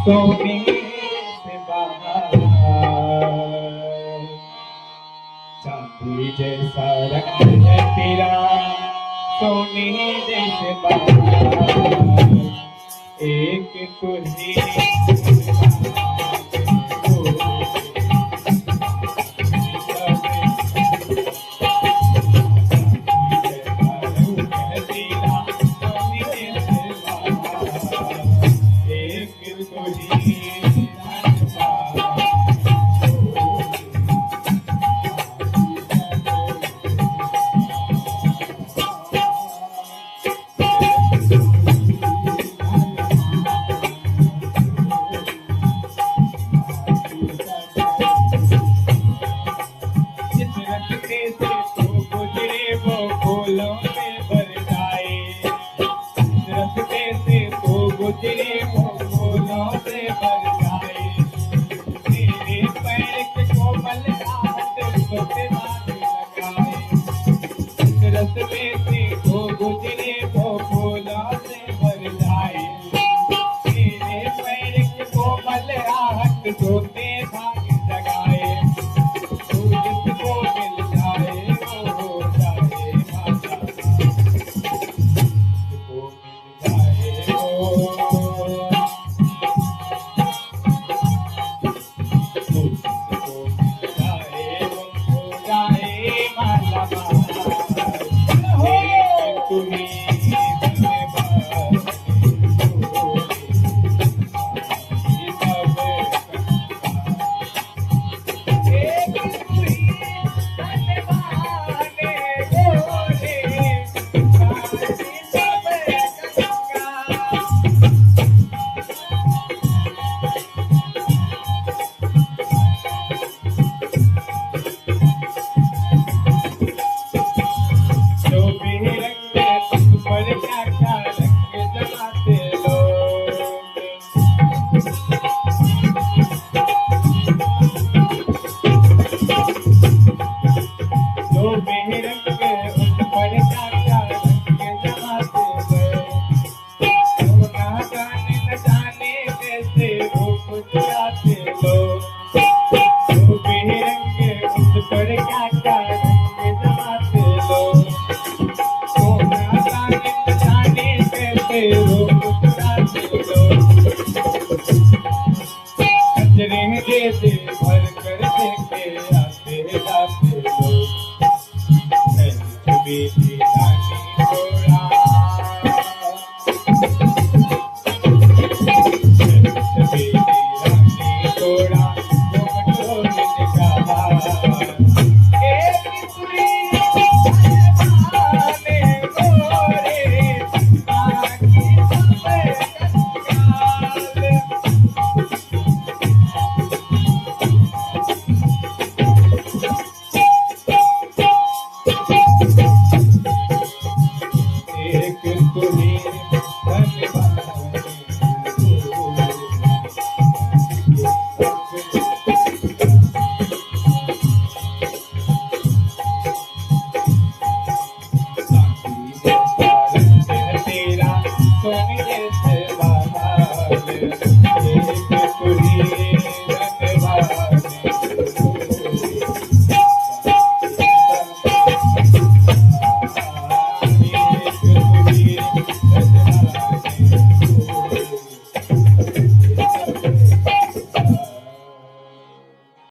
सोने से बाहर चांदी जैसा रंग है तेरा सोने जैसे बाहर एक तुझी फूलों में भर जाए रस्ते से तो गुजरे वो फूलों से भर जाए तेरे पैर के कोमल हाथ छोटे हाथ लगाए रस्ते से तो गुजरे वो फूलों से भर जाए तेरे पैर के कोमल हाथ छोटे हाथ लगाए तू जिसको मिल जाए वो जाए जैसे भर कर देखे आते जाते लोग बेटी रानी थोड़ा बेटी रानी थोड़ा सोने जैसे बाहर